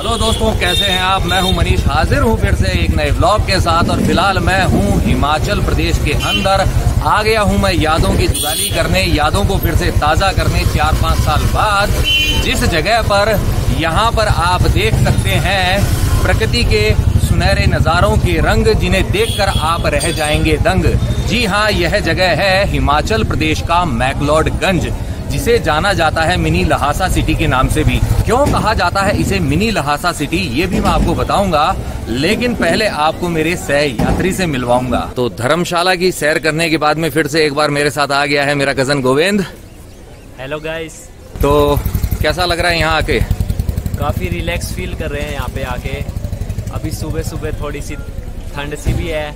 Hello दोस्तों, कैसे हैं आप। मैं हूं मनीष, हाजिर हूं फिर से एक नए व्लॉग के साथ। और फिलहाल मैं हूं हिमाचल प्रदेश के अंदर। आ गया हूं मैं यादों की जुगाली करने, यादों को फिर से ताज़ा करने 4-5 साल बाद। जिस जगह पर यहां पर आप देख सकते हैं प्रकृति के सुनहरे नज़ारों के रंग, जिन्हें देखकर आप रह जाएंगे दंग। जी हाँ, यह जगह है हिमाचल प्रदेश का मैक्लोडगंज, जिसे जाना जाता है मिनी लहासा सिटी के नाम से भी। क्यों कहा जाता है इसे मिनी लहासा सिटी, ये भी मैं आपको बताऊंगा, लेकिन पहले आपको मेरे सह यात्री से मिलवाऊंगा। तो धर्मशाला की सैर करने के बाद में फिर से एक बार मेरे साथ आ गया है मेरा कजन गोविंद। Hello guys. तो कैसा लग रहा है यहाँ आके? काफ़ी रिलैक्स फील कर रहे हैं यहाँ पे आके। अभी सुबह सुबह थोड़ी सी ठंड सी भी है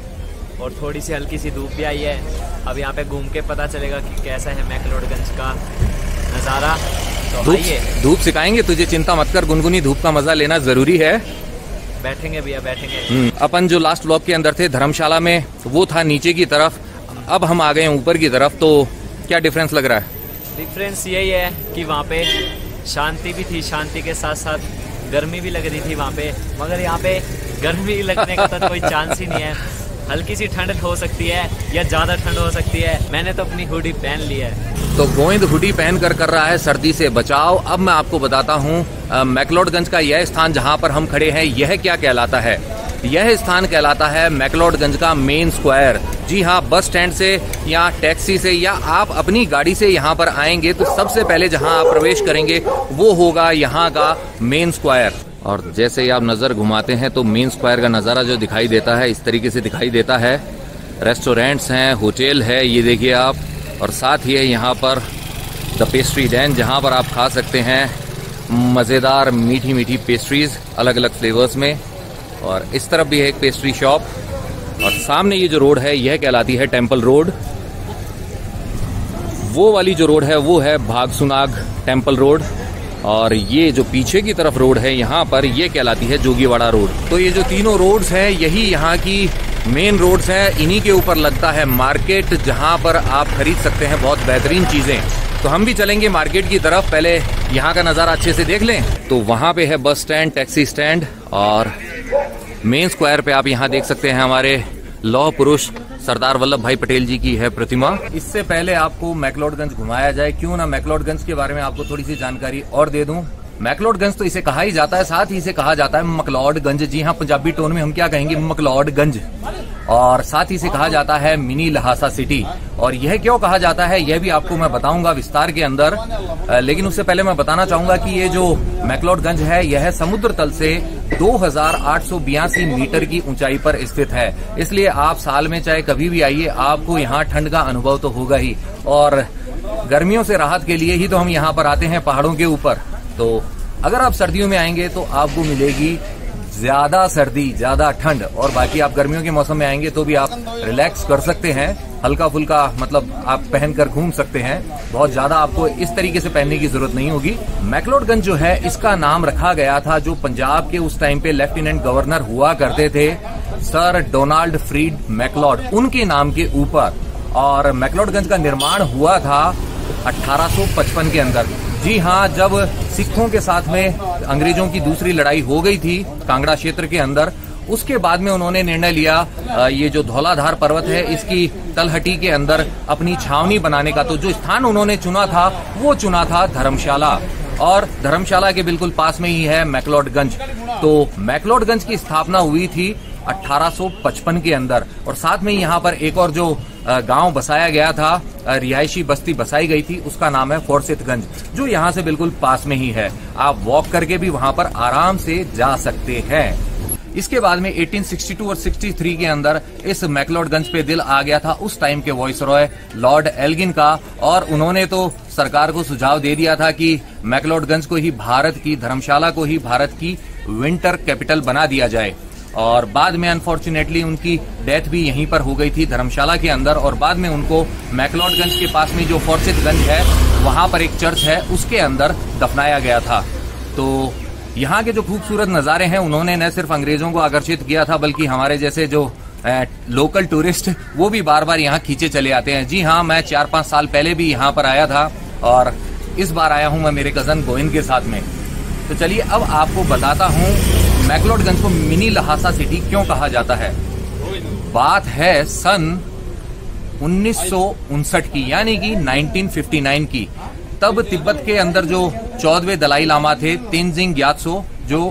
और थोड़ी सी हल्की सी धूप भी आई है। अब यहाँ पे घूम के पता चलेगा कि कैसा है मैक्लोडगंज का नज़ारा। तो आइए, धूप सिखाएंगे तुझे, चिंता मत कर। गुनगुनी धूप का मजा लेना जरूरी है। बैठेंगे भैया, बैठेंगे। अपन जो लास्ट व्लॉग के अंदर थे धर्मशाला में, वो था नीचे की तरफ, अब हम आ गए हैं ऊपर की तरफ। तो क्या डिफरेंस लग रहा है? डिफरेंस यही है कि वहाँ पे शांति भी थी, शांति के साथ साथ गर्मी भी लग रही थी वहाँ पे, मगर यहाँ पे गर्मी लगने का तो कोई चांस ही नहीं है। हल्की सी ठंड हो सकती है या ज्यादा ठंड हो सकती है। मैंने तो अपनी हुडी पहन ली है। तो गोविंद हुडी पहन कर रहा है सर्दी से बचाव। अब मैं आपको बताता हूँ मैक्लोडगंज का यह स्थान जहाँ पर हम खड़े हैं, यह क्या कहलाता है। यह स्थान कहलाता है मैक्लोडगंज का मेन स्क्वायर। जी हाँ, बस स्टैंड से या टैक्सी से या आप अपनी गाड़ी से यहाँ पर आएंगे तो सबसे पहले जहाँ आप प्रवेश करेंगे वो होगा यहाँ का मेन स्क्वायर। और जैसे ही आप नज़र घुमाते हैं तो मेन स्क्वायर का नज़ारा जो दिखाई देता है इस तरीके से दिखाई देता है। रेस्टोरेंट्स हैं, होटल है, ये देखिए आप। और साथ ही है यहाँ पर द पेस्ट्री डैन, जहाँ पर आप खा सकते हैं मज़ेदार मीठी मीठी पेस्ट्रीज अलग अलग फ्लेवर्स में। और इस तरफ भी है एक पेस्ट्री शॉप। और सामने ये जो रोड है यह कहलाती है टेम्पल रोड। वो वाली जो रोड है वो है भागसुनाग टेम्पल रोड। और ये जो पीछे की तरफ रोड है यहाँ पर, ये कहलाती है जोगीवाड़ा रोड। तो ये जो तीनों रोड्स हैं यही यहाँ की मेन रोड्स हैं। इन्हीं के ऊपर लगता है मार्केट, जहाँ पर आप खरीद सकते हैं बहुत बेहतरीन चीज़ें। तो हम भी चलेंगे मार्केट की तरफ, पहले यहाँ का नज़ारा अच्छे से देख लें। तो वहाँ पे है बस स्टैंड, टैक्सी स्टैंड। और मेन स्क्वायर पे आप यहाँ देख सकते हैं हमारे लौह पुरुष सरदार वल्लभ भाई पटेल जी की है प्रतिमा। इससे पहले आपको मैक्लोडगंज घुमाया जाए, क्यों ना मैक्लोडगंज के बारे में आपको थोड़ी सी जानकारी और दे दूं। मैक्लोडगंज तो इसे कहा ही जाता है, साथ ही इसे कहा जाता है मकलौडगंज। जी हाँ, पंजाबी टोन में हम क्या कहेंगे, मकलौडगंज। और साथ ही इसे कहा जाता है मिनी लहासा सिटी। और यह क्यों कहा जाता है यह भी आपको मैं बताऊंगा विस्तार के अंदर। लेकिन उससे पहले मैं बताना चाहूंगा कि ये जो मैक्लोडगंज है यह समुद्र तल से 2882 मीटर की ऊंचाई पर स्थित है। इसलिए आप साल में चाहे कभी भी आइए, आपको यहाँ ठंड का अनुभव तो होगा ही। और गर्मियों से राहत के लिए ही तो हम यहाँ पर आते हैं पहाड़ों के ऊपर। तो अगर आप सर्दियों में आएंगे तो आपको मिलेगी ज्यादा सर्दी, ज्यादा ठंड। और बाकी आप गर्मियों के मौसम में आएंगे तो भी आप रिलैक्स कर सकते हैं, हल्का फुल्का मतलब आप पहनकर घूम सकते हैं। बहुत ज्यादा आपको इस तरीके से पहनने की जरूरत नहीं होगी। मैक्लोडगंज जो है इसका नाम रखा गया था जो पंजाब के उस टाइम पे लेफ्टिनेंट गवर्नर हुआ करते थे, सर डोनाल्ड फ्रीड मैक्लोड, उनके नाम के ऊपर। और मैक्लोडगंज का निर्माण हुआ था 1855 के अंदर। जी हाँ, जब सिखों के साथ में अंग्रेजों की दूसरी लड़ाई हो गई थी कांगड़ा क्षेत्र के अंदर, उसके बाद में उन्होंने निर्णय लिया ये जो धौलाधार पर्वत है इसकी तलहटी के अंदर अपनी छावनी बनाने का। तो जो स्थान उन्होंने चुना था वो चुना था धर्मशाला। और धर्मशाला के बिल्कुल पास में ही है मैक्लोडगंज। तो मैक्लोडगंज की स्थापना हुई थी 1855 के अंदर। और साथ में यहाँ पर एक और जो गांव बसाया गया था, रिहायशी बस्ती बसाई गई थी, उसका नाम है फॉरसिथगंज, जो यहाँ से बिल्कुल पास में ही है। आप वॉक करके भी वहां पर आराम से जा सकते हैं। इसके बाद में 1862 और 63 के अंदर इस मैक्लोडगंज पे दिल आ गया था उस टाइम के वॉइसरॉय लॉर्ड एल्गिन का। और उन्होंने तो सरकार को सुझाव दे दिया था कि मैक्लोडगंज को ही भारत की, धर्मशाला को ही भारत की विंटर कैपिटल बना दिया जाए। और बाद में अनफॉर्चुनेटली उनकी डेथ भी यहीं पर हो गई थी धर्मशाला के अंदर। और बाद में उनको मैक्लोडगंज के पास में जो फॉरसिथगंज है वहां पर एक चर्च है उसके अंदर दफनाया गया था। तो यहाँ के जो खूबसूरत नज़ारे हैं उन्होंने न सिर्फ अंग्रेजों को आकर्षित किया था बल्कि हमारे जैसे जो लोकल टूरिस्ट वो भी बार बार यहाँ खींचे चले आते हैं। जी हाँ, मैं 4-5 साल पहले भी यहाँ पर आया था और इस बार आया हूँ मैं मेरे कजन गोविंद के साथ में। तो चलिए अब आपको बताता हूँ मैक्लोडगंज को मिनी लहासा सिटी क्यों कहा जाता है। बात है सन 1959 की, यानी कि 1959 की। तब तिब्बत के अंदर जो 14वें दलाई लामा थे, तेंजिंग ग्यात्सो, जो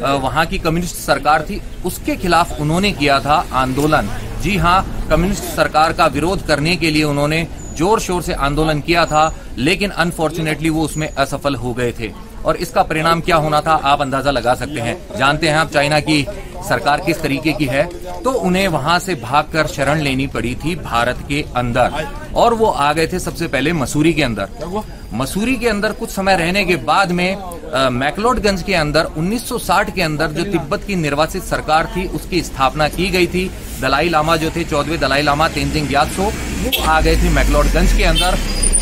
वहां की कम्युनिस्ट सरकार थी, उसके खिलाफ उन्होंने किया था आंदोलन। जी हाँ, कम्युनिस्ट सरकार का विरोध करने के लिए उन्होंने जोर शोर से आंदोलन किया था, लेकिन अनफॉर्चुनेटली वो उसमें असफल हो गए थे। और इसका परिणाम क्या होना था आप अंदाजा लगा सकते हैं। जानते हैं आप चाइना की सरकार किस तरीके की है, तो उन्हें वहां से भागकर शरण लेनी पड़ी थी भारत के अंदर, और वो आ गए थे सबसे पहले मसूरी के अंदर। मसूरी के अंदर कुछ समय रहने के बाद में मैक्लोडगंज के अंदर 1960 के अंदर जो तिब्बत की निर्वासित सरकार थी उसकी स्थापना की गई थी। दलाई लामा जो थे 14वें दलाई लामा तेंजिंग ग्यात्सो, वो आ गए थे मैक्लोडगंज के अंदर,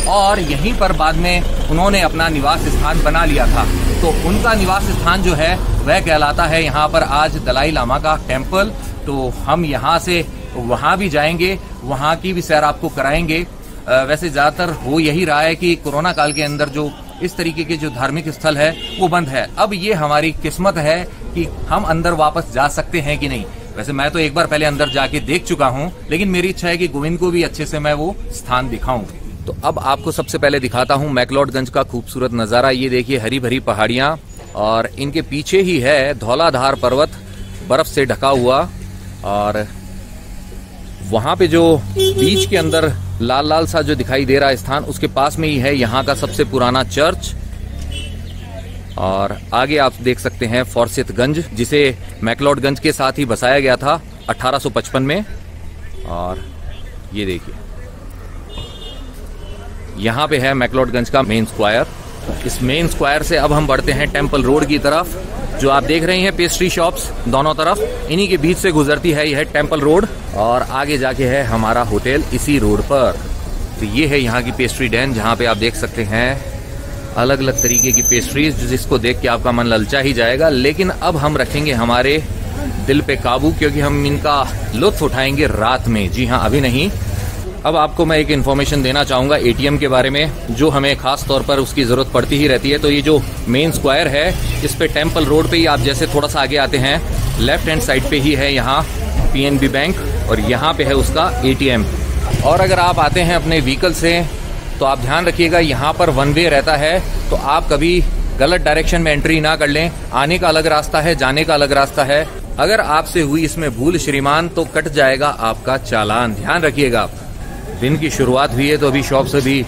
और यहीं पर बाद में उन्होंने अपना निवास स्थान बना लिया था। तो उनका निवास स्थान जो है वह कहलाता है यहाँ पर आज दलाई लामा का टेम्पल। तो हम यहाँ से वहाँ भी जाएंगे, वहाँ की भी सैर आपको कराएंगे। वैसे ज्यादातर हो यही रहा है कि कोरोना काल के अंदर जो इस तरीके के जो धार्मिक स्थल है वो बंद है। अब ये हमारी किस्मत है कि हम अंदर वापस जा सकते हैं कि नहीं। वैसे मैं तो एक बार पहले अंदर जाके देख चुका हूँ, लेकिन मेरी इच्छा है कि गोविंद को भी अच्छे से मैं वो स्थान दिखाऊं। तो अब आपको सबसे पहले दिखाता हूँ मैक्लोडगंज का खूबसूरत नजारा। ये देखिए हरी भरी पहाड़ियां, और इनके पीछे ही है धौलाधार पर्वत बर्फ से ढका हुआ, और वहां पे जो बीच के अंदर लाल लाल सा जो दिखाई दे रहा स्थान, उसके पास में ही है यहाँ का सबसे पुराना चर्च। और आगे आप देख सकते हैं फॉर्सिथगंज, जिसे मैक्लोडगंज के साथ ही बसाया गया था 1855 में। और ये देखिए यहाँ पे है मैक्लोडगंज का मेन स्क्वायर। इस मेन स्क्वायर से अब हम बढ़ते हैं टेम्पल रोड की तरफ। जो आप देख रहे हैं पेस्ट्री शॉप्स दोनों तरफ, इन्हीं के बीच से गुजरती है यह टेम्पल रोड, और आगे जाके है हमारा होटल इसी रोड पर। तो ये है यहाँ की पेस्ट्री डैन, जहाँ पे आप देख सकते हैं अलग अलग तरीके की पेस्ट्रीज, जिसको देख के आपका मन ललचा ही जाएगा। लेकिन अब हम रखेंगे हमारे दिल पे काबू, क्योंकि हम इनका लुत्फ उठाएंगे रात में। जी हाँ, अभी नहीं। अब आपको मैं एक इन्फॉर्मेशन देना चाहूँगा एटीएम के बारे में, जो हमें खास तौर पर उसकी ज़रूरत पड़ती ही रहती है। तो ये जो मेन स्क्वायर है, इस पे टेम्पल रोड पे ही आप जैसे थोड़ा सा आगे आते हैं, लेफ्ट हैंड साइड पे ही है यहाँ पीएनबी बैंक, और यहाँ पे है उसका एटीएम। और अगर आप आते हैं अपने व्हीकल से तो आप ध्यान रखिएगा, यहाँ पर वन वे रहता है, तो आप कभी गलत डायरेक्शन में एंट्री ना कर लें। आने का अलग रास्ता है, जाने का अलग रास्ता है। अगर आपसे हुई इसमें भूल श्रीमान, तो कट जाएगा आपका चालान, ध्यान रखिएगा। दिन की शुरुआत हुई है, तो अभी शॉप्स अभी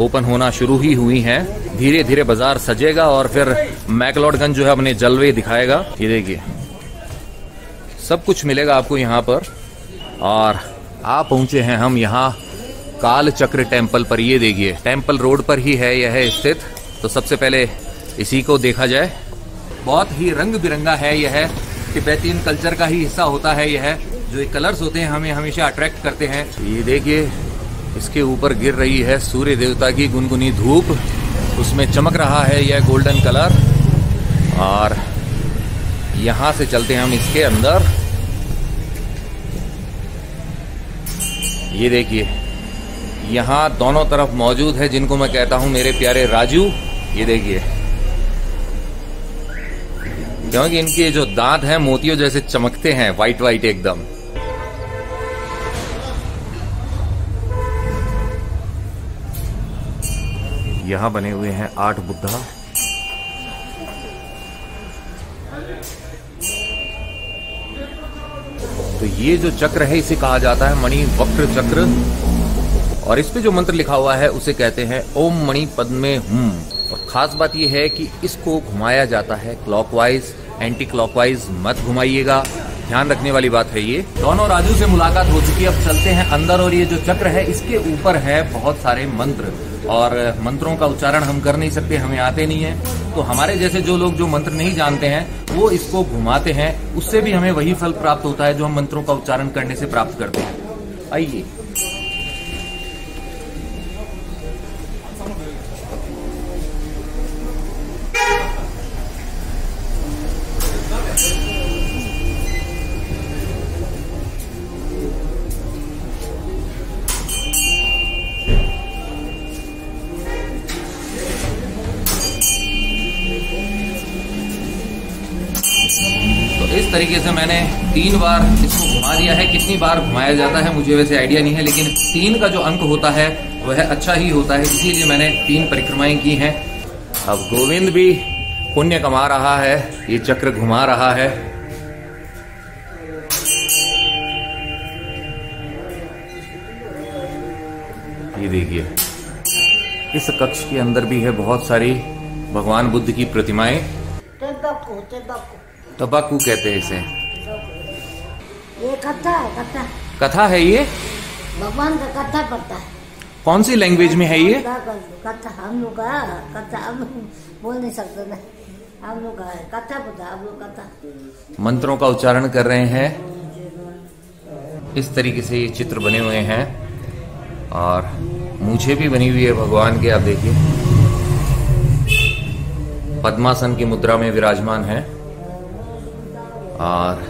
ओपन होना शुरू ही हुई हैं। धीरे धीरे बाजार सजेगा और फिर मैक्लोडगंज जो है अपने जलवे दिखाएगा। ये देखिए सब कुछ मिलेगा आपको यहाँ पर। और आप पहुंचे हैं हम यहाँ काल चक्र टेम्पल पर। ये देखिए टेम्पल रोड पर ही है यह स्थित। तो सबसे पहले इसी को देखा जाए। बहुत ही रंग बिरंगा है यह, तिब्बतियन कल्चर का ही हिस्सा होता है यह। जो ये कलर्स होते हैं हमें हमेशा अट्रैक्ट करते हैं। ये देखिए इसके ऊपर गिर रही है सूर्य देवता की गुनगुनी धूप, उसमें चमक रहा है यह गोल्डन कलर। और यहां से चलते हैं हम इसके अंदर। ये देखिए यहाँ दोनों तरफ मौजूद है जिनको मैं कहता हूं मेरे प्यारे राजू। ये देखिए क्योंकि इनके जो दांत हैं मोतियों जैसे चमकते हैं, वाइट वाइट एकदम। यहाँ बने हुए हैं 8 बुद्धा। तो ये जो चक्र है इसे कहा जाता है मणि वक्र चक्र, और इस पे जो मंत्र लिखा हुआ है उसे कहते हैं ओम मणि पद्मे हुम। और खास बात यह है कि इसको घुमाया जाता है क्लॉकवाइज, एंटी क्लॉकवाइज मत घुमाइएगा, ध्यान रखने वाली बात है ये। दोनों राजू से मुलाकात हो चुकी है, अब चलते हैं अंदर। और ये जो चक्र है इसके ऊपर है बहुत सारे मंत्र, और मंत्रों का उच्चारण हम कर नहीं सकते, हमें आते नहीं है। तो हमारे जैसे जो लोग जो मंत्र नहीं जानते हैं वो इसको घुमाते हैं, उससे भी हमें वही फल प्राप्त होता है जो हम मंत्रों का उच्चारण करने से प्राप्त करते हैं। आइए इस तरीके से मैंने 3 बार इसको घुमा दिया है। कितनी बार घुमाया जाता है मुझे वैसे आइडिया नहीं है, लेकिन 3 का जो अंक होता है वह अच्छा ही होता है, इसीलिए मैंने 3 परिक्रमाएं की हैं। अब गोविंद भी पुण्य कमा रहा है, ये चक्र घुमा रहा है। ये देखिए, इस कक्ष के अंदर भी है बहुत सारी भगवान बुद्ध की प्रतिमाएं। तबाकू कहते हैं इसे। ये कथा है, कथा कथा है ये? भगवान का कथा पढ़ता है। कौन सी लैंग्वेज में है ये? कथा हम लोग का कथा, हम बोल नहीं सकते ना, हम लोग का कथा पता, हम लोग कथा। मंत्रों का उच्चारण कर रहे हैं। इस तरीके से ये चित्र बने हुए हैं और मूछें भी बनी हुई है भगवान के। आप देखिए, पद्मासन की मुद्रा में विराजमान है। और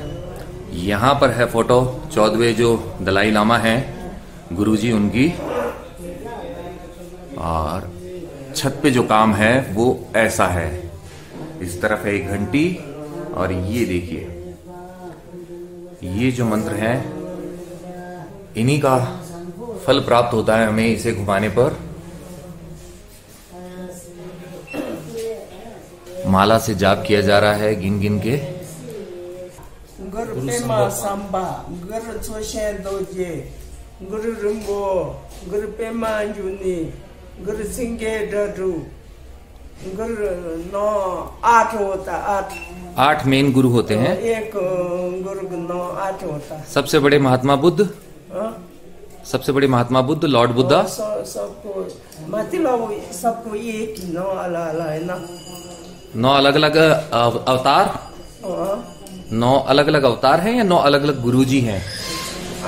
यहाँ पर है फोटो 14वें जो दलाई लामा हैं, गुरुजी उनकी। और छत पे जो काम है वो ऐसा है। इस तरफ है एक घंटी और ये देखिए, ये जो मंत्र है इन्हीं का फल प्राप्त होता है हमें इसे घुमाने पर। माला से जाप किया जा रहा है गिन गिन के। गुरु पेमा सांबा, गुरु चोशे दोजे, गुरु रुंगो, गुरु पेमा जुनी, गुरु सिंगे डरू, गुरु 9 8 होता, 8 मेन गुरु होते हैं। एक गुरु 9 8 होता। सबसे बड़े महात्मा बुद्ध, सबसे बड़े महात्मा बुद्ध लॉर्ड बुद्धा। सबको मतलब सबको एक ही 9 अलग अलग है ना। 9 अलग अलग अवतार, 9 अलग अलग अवतार हैं या 9 अलग अलग गुरुजी हैं?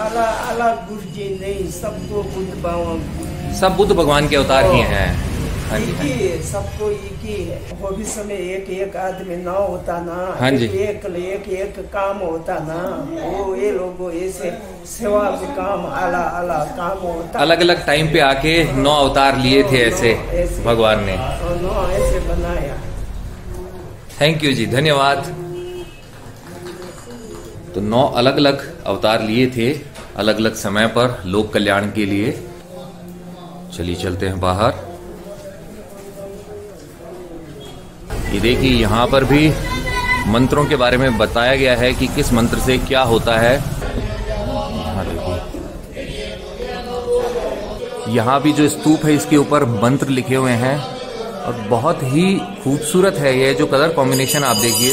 अलग अलग गुरुजी नहीं, सबको बुद्ध भगवान, सब बुद्ध भगवान के अवतार ही हैं। हाँ जी, एक ही, सबको एक ही है। भविष्य में एक एक आदमी ना होता ना। हाँ जी, एक काम होता ना। वो ये लोगों ऐसे सेवा के काम अलग अलग काम होता, अलग अलग टाइम पे आके 9 अवतार लिए थे ऐसे भगवान ने। 9 ऐसे बनाया। थैंक यू जी, धन्यवाद। तो 9 अलग अलग अवतार लिए थे अलग अलग समय पर लोक कल्याण के लिए। चलिए चलते हैं बाहर। ये देखिए, यहाँ पर भी मंत्रों के बारे में बताया गया है कि किस मंत्र से क्या होता है। यहाँ देखिए, यहाँ भी जो स्तूप है इसके ऊपर मंत्र लिखे हुए हैं और बहुत ही खूबसूरत है ये जो कलर कॉम्बिनेशन। आप देखिए,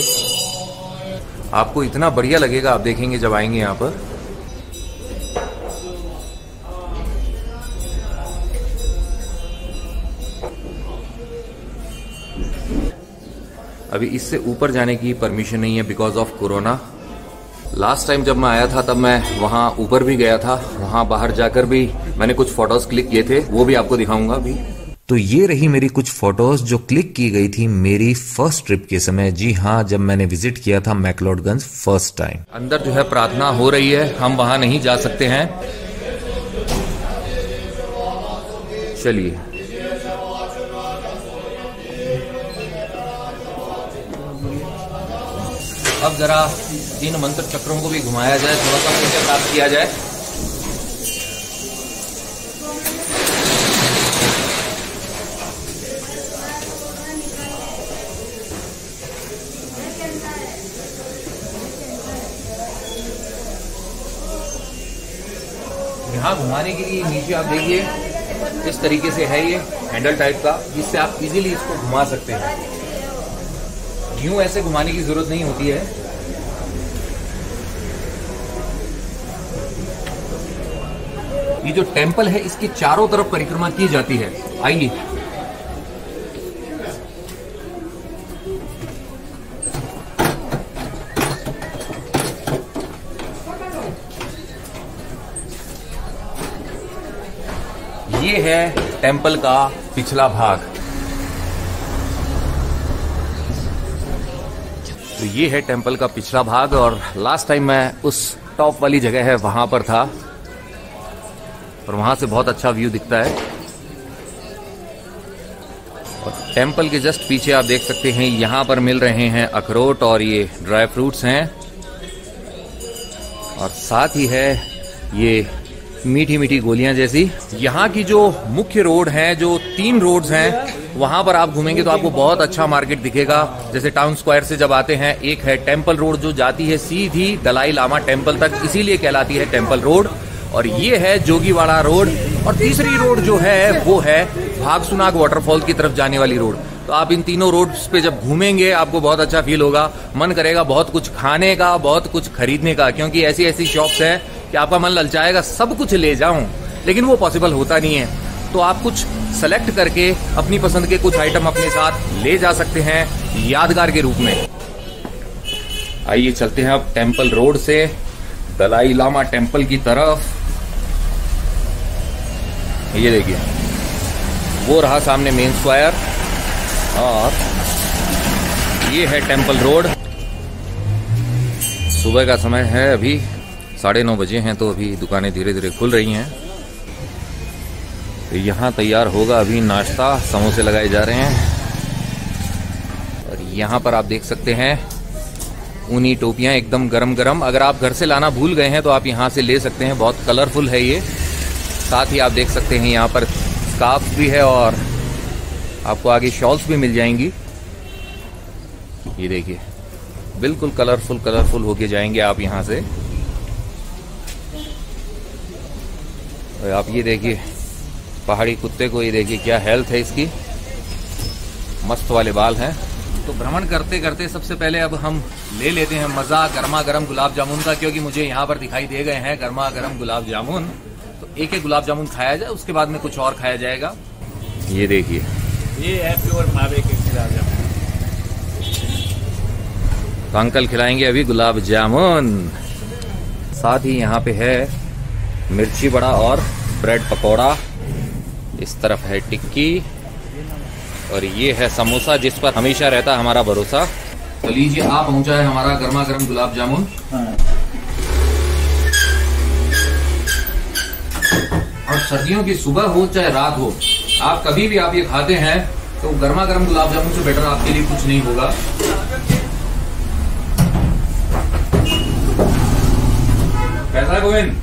आपको इतना बढ़िया लगेगा, आप देखेंगे जब आएंगे यहाँ पर। अभी इससे ऊपर जाने की परमिशन नहीं है because of corona. Last time जब मैं आया था तब मैं वहाँ ऊपर भी गया था, वहाँ बाहर जाकर भी मैंने कुछ फोटोज क्लिक किए थे, वो भी आपको दिखाऊंगा अभी। तो ये रही मेरी कुछ फोटोज जो क्लिक की गई थी मेरी फर्स्ट ट्रिप के समय। जी हाँ, जब मैंने विजिट किया था मैक्लोडगंज फर्स्ट टाइम। अंदर जो है प्रार्थना हो रही है, हम वहां नहीं जा सकते हैं। चलिए, अब जरा इन मंत्र चक्रों को भी घुमाया जाए, थोड़ा सा पुण्य प्राप्त किया जाए। यहाँ घुमाने के लिए नीचे आप देखिए इस तरीके से है ये हैंडल टाइप का, जिससे आप इजीली इसको घुमा सकते हैं। यूं ऐसे घुमाने की जरूरत नहीं होती है। ये जो टेम्पल है इसकी चारों तरफ परिक्रमा की जाती है। आइए, ये है टेम्पल का पिछला भाग। तो ये है टेम्पल का पिछला भाग और लास्ट टाइम मैं उस टॉप वाली जगह है वहां पर था और वहां से बहुत अच्छा व्यू दिखता है। और टेम्पल के जस्ट पीछे आप देख सकते हैं यहाँ पर मिल रहे हैं अखरोट और ये ड्राई फ्रूट्स हैं। और साथ ही है ये मीठी मीठी गोलियां जैसी। यहाँ की जो मुख्य रोड है, जो 3 रोड्स हैं, वहां पर आप घूमेंगे तो आपको बहुत अच्छा मार्केट दिखेगा। जैसे टाउन स्क्वायर से जब आते हैं, एक है टेम्पल रोड जो जाती है सीधी दलाई लामा टेम्पल तक, इसीलिए कहलाती है टेम्पल रोड। और ये है जोगीवाड़ा रोड। और तीसरी रोड जो है वो है भागसुनाग वाटरफॉल की तरफ जाने वाली रोड। तो आप इन तीनों रोड्स पे जब घूमेंगे आपको बहुत अच्छा फील होगा, मन करेगा बहुत कुछ खाने का, बहुत कुछ खरीदने का, क्योंकि ऐसी ऐसी शॉप्स हैं कि आपका मन ललचाएगा सब कुछ ले जाऊं, लेकिन वो पॉसिबल होता नहीं है। तो आप कुछ सेलेक्ट करके अपनी पसंद के कुछ आइटम अपने साथ ले जा सकते हैं यादगार के रूप में। आइए चलते हैं अब टेम्पल रोड से दलाई लामा टेम्पल की तरफ। ये देखिए वो रहा सामने मेन स्क्वायर और ये है टेम्पल रोड। सुबह का समय है, अभी 9:30 बजे हैं, तो अभी दुकानें धीरे धीरे खुल रही हैं। तो यहाँ तैयार होगा अभी नाश्ता, समोसे लगाए जा रहे हैं। और यहाँ पर आप देख सकते हैं ऊनी टोपियाँ एकदम गरम गरम। अगर आप घर से लाना भूल गए हैं तो आप यहाँ से ले सकते हैं, बहुत कलरफुल है ये। साथ ही आप देख सकते हैं यहाँ पर स्कार्फ भी है और आपको आगे शॉल्स भी मिल जाएंगी। ये देखिए बिल्कुल कलरफुल होके जाएंगे आप यहाँ से। और आप ये देखिए पहाड़ी कुत्ते को, ये देखिए क्या हेल्थ है इसकी, मस्त वाले बाल हैं। तो भ्रमण करते करते सबसे पहले अब हम ले लेते हैं मजा गर्मा गर्म गुलाब जामुन का, क्योंकि मुझे यहाँ पर दिखाई दे गए हैं गर्मा गर्म गुलाब जामुन। तो एक एक गुलाब जामुन खाया जाए, उसके बाद में कुछ और खाया जाएगा। ये देखिए ये है प्योर मावे के गुलाब जामुन। तो अंकल खिलाएंगे अभी गुलाब जामुन। साथ ही यहाँ पे है मिर्ची बड़ा और ब्रेड पकौड़ा। इस तरफ है टिक्की और ये है समोसा, जिस पर हमेशा रहता है हमारा भरोसा। तो लीजिए आप पहुंचा है हमारा गर्मा गर्म गुलाब जामुन। और सर्दियों की सुबह हो चाहे रात हो, आप कभी भी आप ये खाते हैं तो गर्मा गर्म गुलाब जामुन से बेटर आपके लिए कुछ नहीं होगा। कैसा है गोविंद?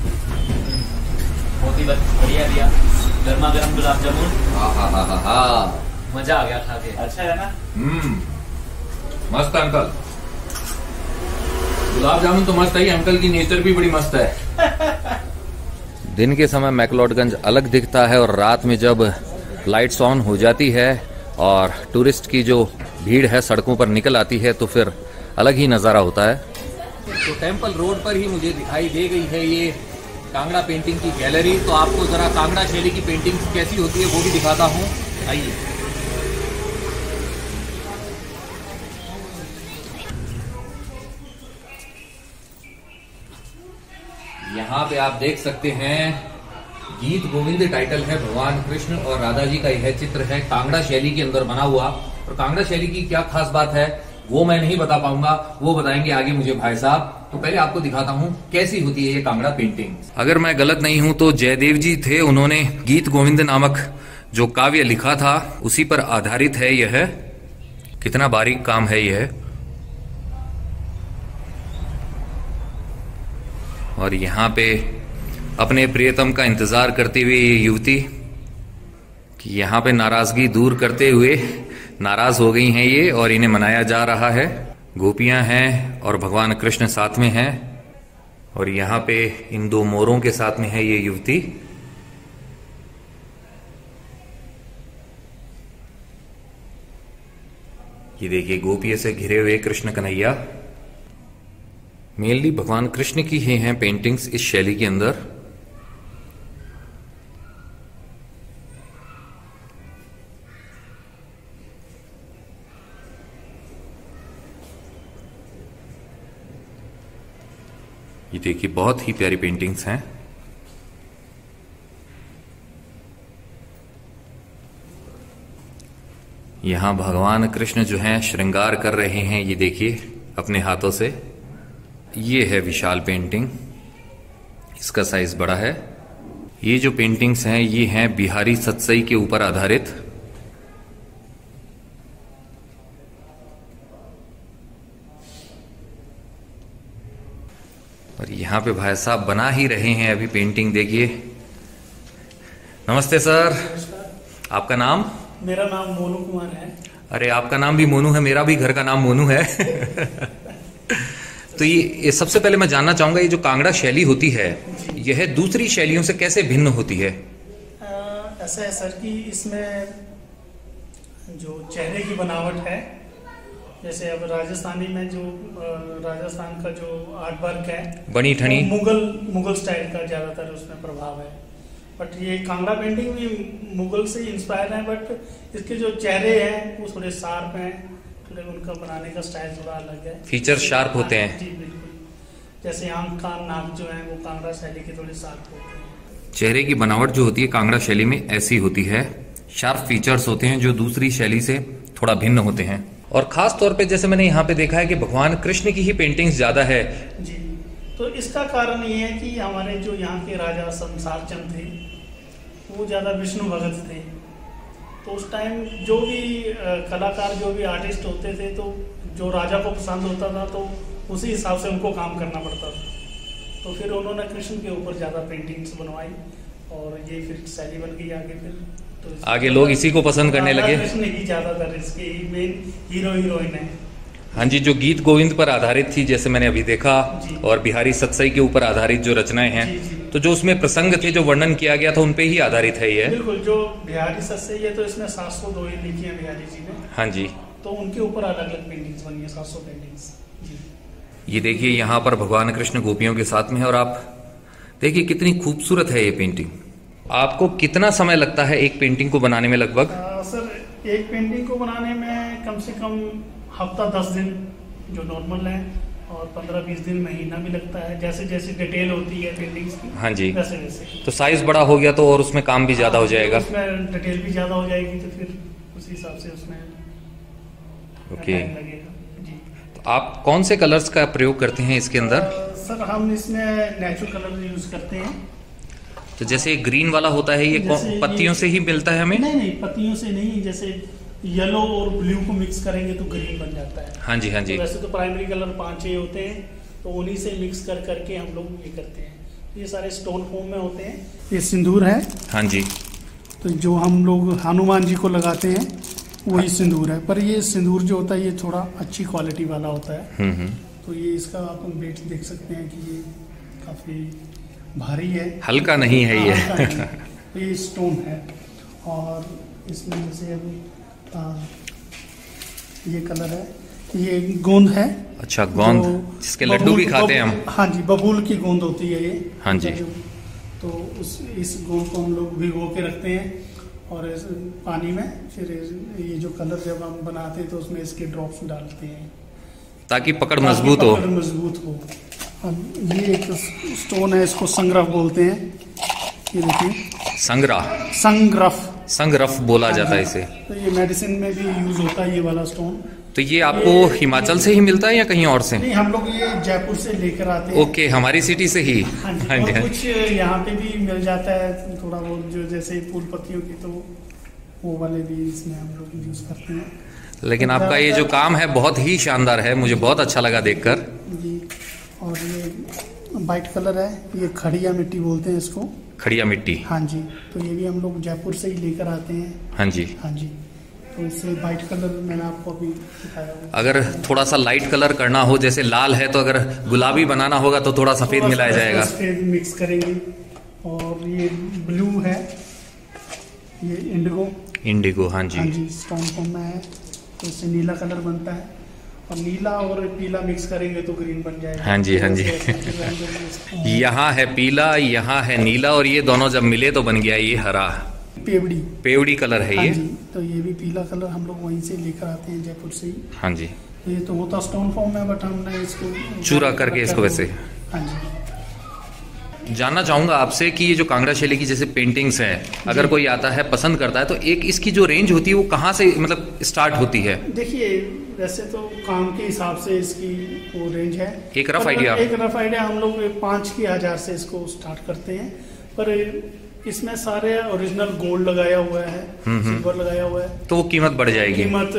बहुत ही बढ़िया दिया, गर्मा गर्म गुलाब जामुन। हाँ मजा आ गया खा के। अच्छा है ना? मस्त है अंकल, गुलाब जामुन तो मस्त है, अंकल की नेचर भी बड़ी मस्त है। दिन के समय मैक्लोडगंज अलग दिखता है और रात में जब लाइट्स ऑन हो जाती है और टूरिस्ट की जो भीड़ है सड़कों पर निकल आती है तो फिर अलग ही नज़ारा होता है। तो टेम्पल रोड पर ही मुझे दिखाई दे गई है ये कांगड़ा पेंटिंग की गैलरी। तो आपको जरा कांगड़ा शैली की पेंटिंग कैसी होती है वो भी दिखाता हूँ, आइए। यहाँ पे आप देख सकते हैं गीत गोविंद टाइटल है, भगवान कृष्ण और राधा जी का यह चित्र है कांगड़ा शैली के अंदर बना हुआ। और कांगड़ा शैली की क्या खास बात है वो मैं नहीं बता पाऊंगा, वो बताएंगे आगे मुझे भाई साहब। तो पहले आपको दिखाता हूँ कैसी होती है ये कांगड़ा पेंटिंग। अगर मैं गलत नहीं हूं तो जयदेव जी थे, उन्होंने गीत गोविंद नामक जो काव्य लिखा था उसी पर आधारित है यह। कितना बारीक काम है यह। और यहाँ पे अपने प्रियतम का इंतजार करती हुई ये युवती कि यहाँ पे नाराजगी दूर करते हुए नाराज हो गई हैं ये और इन्हें मनाया जा रहा है। गोपियां हैं और भगवान कृष्ण साथ में हैं और यहाँ पे इन 2 मोरों के साथ में है ये युवती। ये देखिए गोपियों से घिरे हुए कृष्ण कन्हैया। मेनली भगवान कृष्ण की ही हैं पेंटिंग्स इस शैली के अंदर। ये देखिए बहुत ही प्यारी पेंटिंग्स हैं। यहां भगवान कृष्ण जो हैं श्रृंगार कर रहे हैं, ये देखिए अपने हाथों से। ये है विशाल पेंटिंग, इसका साइज बड़ा है। ये जो पेंटिंग्स हैं ये हैं बिहारी सतसई के ऊपर आधारित। और यहाँ पे भाई साहब बना ही रहे हैं अभी पेंटिंग, देखिए। नमस्ते सर, आपका नाम? मेरा नाम मोनू कुमार है। अरे आपका नाम भी मोनू है, मेरा भी घर का नाम मोनू है। तो ये सबसे पहले मैं जानना चाहूंगा, ये जो कांगड़ा शैली होती है यह दूसरी शैलियों से कैसे भिन्न होती है? ऐसा है सर कि इसमें जो चेहरे की बनावट है, जैसे अब राजस्थानी में जो राजस्थान का जो आर्ट वर्क है, बनी ठनी मुगल स्टाइल का ज्यादातर उसमें प्रभाव है। बट ये कांगड़ा पेंटिंग भी मुगल से इंस्पायर है, बट इसके जो चेहरे हैं वो थोड़े शार्प हैं, थोड़े उनका बनाने का स्टाइल थोड़ा अलग है, फीचर शार्प होते हैं। जी बिल्कुल, जैसे आंख कान नाक जो है वो कांगड़ा शैली के थोड़े शार्प होते हैं। चेहरे की बनावट जो होती है कांगड़ा शैली में ऐसी होती है, शार्प फीचर्स होते हैं जो दूसरी शैली से थोड़ा भिन्न होते हैं। और खास तौर पे जैसे मैंने यहाँ पे देखा है कि भगवान कृष्ण की ही पेंटिंग्स ज्यादा है। जी, तो इसका कारण ये है कि हमारे जो यहाँ के राजा संसार चंद थे वो ज्यादा विष्णु भगत थे। तो उस टाइम जो भी कलाकार, जो भी आर्टिस्ट होते थे, तो जो राजा को पसंद होता था तो उसी हिसाब से उनको काम करना पड़ता था। तो फिर उन्होंने कृष्ण के ऊपर ज्यादा पेंटिंग्स बनवाई और ये फिर शैली बन गई आगे। फिर तो आगे लोग इसी को पसंद करने लगे। कृष्ण ही ज्यादातर इसके मेन हीरो हीरोइन है। हाँ जी, जो गीत गोविंद पर आधारित थी जैसे मैंने अभी देखा, और बिहारी सतसई के ऊपर आधारित जो रचनाएं हैं, तो जो उसमें प्रसंग थे जो वर्णन किया गया था उन पे ही आधारित है ये। बिल्कुल, जो बिहारी सतसई है तो इसमें 702 लिखी है बिहारी जी ने। हाँ जी, तो उनके ऊपर अलग अलग पेंटिंग्स बनी है, 700 पेंटिंग्स जी। ये देखिए यहाँ पर भगवान कृष्ण गोपियों के साथ में, और आप देखिए कितनी खूबसूरत है ये पेंटिंग। आपको कितना समय लगता है एक पेंटिंग को बनाने में लगभग? सर एक पेंटिंग को बनाने में कम से कम हफ्ता 10 दिन जो नॉर्मल है, और 15-20 दिन महीना भी लगता है, जैसे जैसे डिटेल होती है पेंटिंग्स की। हाँ जी, वैसे वैसे। तो साइज बड़ा हो गया तो और उसमें काम भी ज्यादा हो जाएगा, उसमें डिटेल भी ज्यादा हो जाएगी, तो फिर उसी हिसाब से उसमें ओके। टाइम लगेगा जी। तो आप कौन से कलर्स का प्रयोग करते हैं इसके अंदर? सर हम इसमें नेचुरल कलर यूज करते हैं। तो जैसे ग्रीन वाला होता है ये पत्तियों से ही मिलता है हमें? नहीं, पत्तियों से नहीं, जैसे येलो और ब्लू को मिक्स करेंगे तो ग्रीन बन जाता है। हाँ जी, हाँ जी। तो वैसे तो प्राइमरी कलर 5-6 होते हैं, तो उन्हीं से मिक्स कर करके हम लोग ये करते हैं। ये सारे स्टोन फॉर्म में होते हैं। ये सिंदूर है। हाँ जी। तो जो हम लोग हनुमान जी को लगाते हैं वही सिंदूर है, पर ये सिंदूर जो होता है ये थोड़ा अच्छी क्वालिटी वाला होता है। तो ये इसका आप वेट देख सकते हैं कि ये काफी भारी है, हल्का नहीं है ये। तो ये स्टोन है। और इसमें जैसे अभी ये कलर है, ये गोंद है। अच्छा, गोंद जिसके लड्डू भी खाते हैं हम। हाँ जी, बबूल की गोंद होती है ये। हाँ जी। तो इस गोंद को हम लोग भिगो के रखते हैं और इस पानी में, फिर ये जो कलर जब हम बनाते हैं तो उसमें इसके ड्रॉप्स डालते हैं ताकि पकड़ मजबूत हो। मजबूत हो। अब ये एक स्टोन है, इसको संग्रफ बोलते हैं। ये देखिए, संग्रफ बोला जाता है इसे। तो ये मेडिसिन में भी यूज होता है ये वाला स्टोन। तो ये आपको हिमाचल से ही मिलता है या कहीं और से? नहीं, हम लोग ये जयपुर से लेकर आते हैं। ओके, हमारी सिटी से ही। हाँ जी, और कुछ यहाँ पे भी मिल जाता है थोड़ा बहुत, जो जैसे फूल पत्तियों की, तो वो वाले भी इसमें हम लोग यूज करते हैं। लेकिन आपका ये जो काम है बहुत ही शानदार है, मुझे बहुत अच्छा लगा देखकर जी। और ये वाइट कलर है, ये खड़िया मिट्टी बोलते हैं इसको। खड़िया मिट्टी? हाँ जी। तो ये भी हम लोग जयपुर से ही लेकर आते हैं। हाँ जी, हाँ जी। तो इससे वाइट कलर मैंने आपको अभी दिखाया। अगर थोड़ा सा लाइट कलर करना हो, जैसे लाल है तो अगर गुलाबी बनाना होगा तो थोड़ा सफेद मिलाया जाएगा। सफेद मिक्स करेंगे। और ये ब्लू है, ये इंडिगो। हाँ जी। हाँ जी, स्टोन फॉर्म में है, तो इससे नीला कलर बनता है। और नीला और पीला मिक्स करेंगे तो ग्रीन बन जाएगा। हाँ जी, हाँ जी। यहाँ है पीला, यहाँ है नीला, और ये दोनों जब मिले तो बन गया ये हरा। पेवड़ी कलर है ये। तो ये भी पीला कलर हम लोग वहीं से लेकर आते हैं, जयपुर से ही। हाँ जी। तो ये तो होता स्टोन फॉर्म में, बट हमने इसको चूरा करके इसको वैसे। हाँ जी। जानना चाहूंगा आपसे कि ये जो कांगड़ा शैली की जैसे पेंटिंग्स है, अगर कोई आता है पसंद करता है तो एक इसकी जो रेंज होती है वो कहाँ से मतलब स्टार्ट होती है? देखिए, वैसे तो काम के हिसाब से इसकी वो रेंज है। एक रफ आइडिया हम लोग 5,000 से इसको स्टार्ट करते हैं, पर इसमें सारे ओरिजिनल गोल्ड लगाया हुआ है, सिल्वर लगाया हुआ है, तो वो कीमत बढ़ जाएगी। कीमत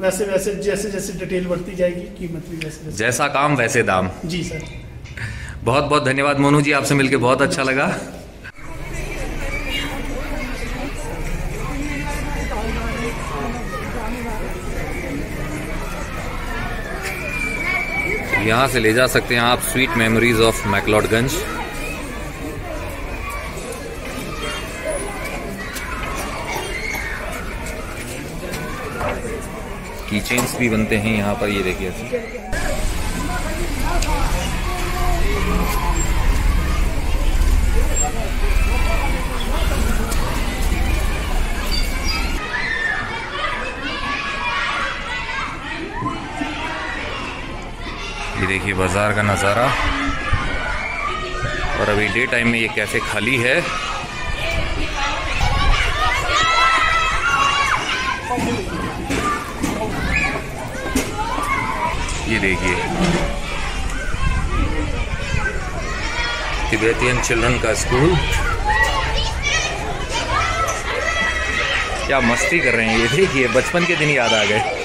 वैसे वैसे जैसे जैसे डिटेल बढ़ती जाएगी, कीमत भी वैसे। जैसा काम वैसे दाम। जी सर। बहुत बहुत धन्यवाद मोनू जी, आपसे मिलकर बहुत अच्छा लगा। यहाँ से ले जा सकते हैं आप स्वीट मेमोरीज ऑफ मैक्लोडगंज। की चेन्स भी बनते हैं यहाँ पर, ये देखिए। ये देखिए बाजार का नज़ारा, और अभी डे टाइम में ये कैफे खाली है। ये देखिए तिब्बतियन चिल्ड्रन का स्कूल, क्या मस्ती कर रहे हैं। ये देखिए बचपन के दिन याद आ गए।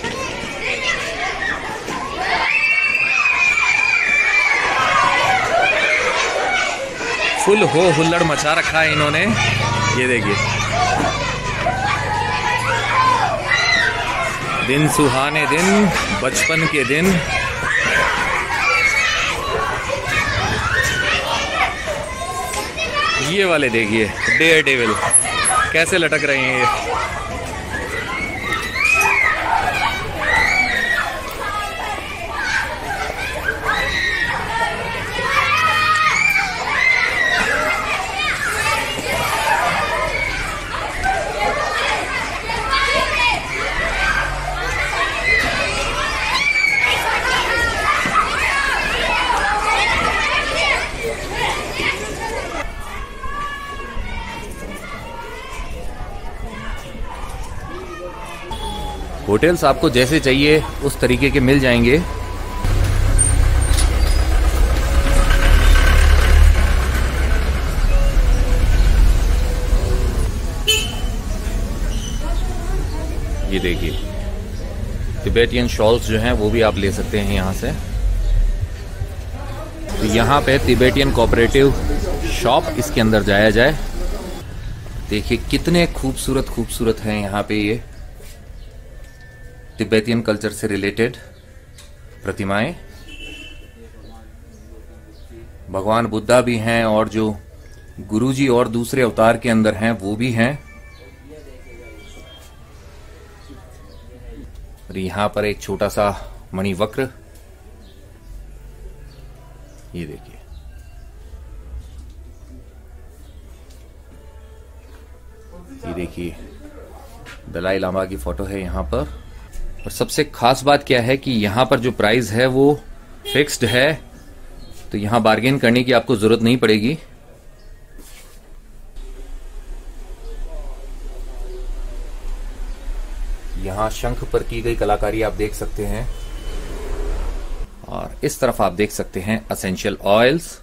फुल हो हुल्लड़ मचा रखा है इन्होंने। ये देखिए दिन सुहाने दिन, बचपन के दिन। ये वाले देखिए डेयर डेविल कैसे लटक रहे हैं ये। होटल्स आपको जैसे चाहिए उस तरीके के मिल जाएंगे। ये देखिए तिब्बतियन शॉल्स जो हैं वो भी आप ले सकते हैं यहाँ से। तो यहाँ पे तिब्बतियन कोऑपरेटिव शॉप, इसके अंदर जाया जाए। देखिए कितने खूबसूरत खूबसूरत हैं यहाँ पे ये तिब्बतियन कल्चर से रिलेटेड प्रतिमाएं। भगवान बुद्धा भी हैं और जो गुरुजी और दूसरे अवतार के अंदर हैं वो भी हैं। और यहां पर एक छोटा सा मणिवक्र, ये देखिए। ये देखिए दलाई लामा की फोटो है यहां पर। और सबसे खास बात क्या है कि यहाँ पर जो प्राइस है वो फिक्स्ड है, तो यहाँ बार्गेन करने की आपको जरूरत नहीं पड़ेगी। यहाँ शंख पर की गई कलाकारी आप देख सकते हैं, और इस तरफ आप देख सकते हैं एसेंशियल ऑयल्स।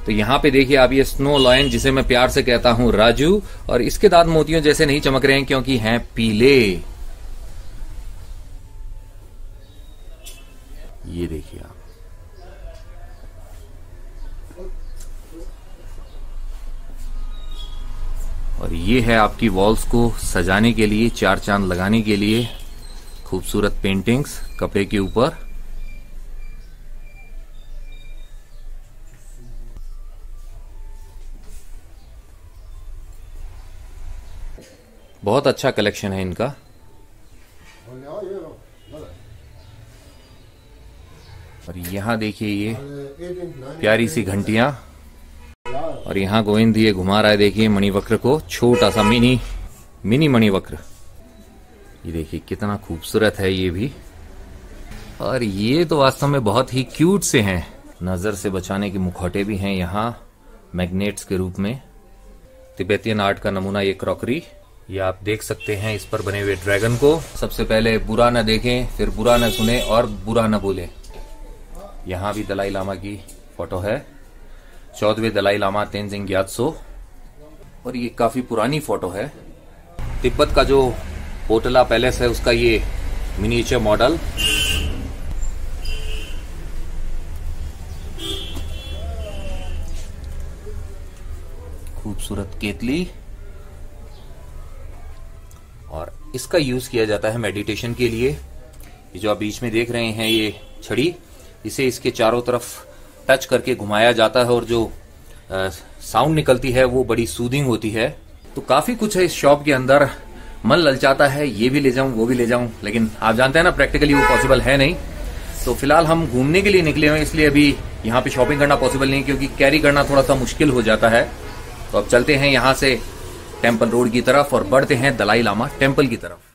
तो यहाँ पे देखिए आप ये स्नो लॉयन, जिसे मैं प्यार से कहता हूं राजू, और इसके दांत मोतियों जैसे नहीं चमक रहे हैं क्योंकि हैं पीले। ये देखिए आप, और ये है आपकी वॉल्स को सजाने के लिए, चार चांद लगाने के लिए खूबसूरत पेंटिंग्स कपड़े के ऊपर। बहुत अच्छा कलेक्शन है इनका। और यहाँ देखिए ये प्यारी सी घंटियां, और यहाँ गोविंद ये घुमा रहा है देखिए मणिवक्र को, छोटा सा मिनी मणिवक्र। ये देखिए कितना खूबसूरत है ये भी। और ये तो वास्तव में बहुत ही क्यूट से हैं। नजर से बचाने के मुखौटे भी हैं यहाँ मैग्नेट्स के रूप में। तिब्बतियन आर्ट का नमूना ये क्रॉकरी, ये आप देख सकते हैं इस पर बने हुए ड्रैगन को। सबसे पहले बुरा न देखें, फिर बुरा न सुने और बुरा न बोले। यहाँ भी दलाई लामा की फोटो है। 14वें दलाई लामा तेंजिंग ग्यात्सो। और ये काफी पुरानी फोटो है। तिब्बत का जो पोटला पैलेस है उसका ये मिनिएचर मॉडल। खूबसूरत केतली। और इसका यूज किया जाता है मेडिटेशन के लिए। ये जो आप बीच में देख रहे हैं ये छड़ी, इसे इसके चारों तरफ टच करके घुमाया जाता है और जो साउंड निकलती है वो बड़ी सूदिंग होती है। तो काफी कुछ है इस शॉप के अंदर। मन ललचाता है ये भी ले जाऊं वो भी ले जाऊं, लेकिन आप जानते हैं ना प्रैक्टिकली वो पॉसिबल है नहीं। तो फिलहाल हम घूमने के लिए निकले हुए हैं, इसलिए अभी यहाँ पे शॉपिंग करना पॉसिबल नहीं, क्योंकि कैरी करना थोड़ा सा मुश्किल हो जाता है। तो अब चलते हैं यहाँ से टेम्पल रोड की तरफ और बढ़ते हैं दलाई लामा टेम्पल की तरफ।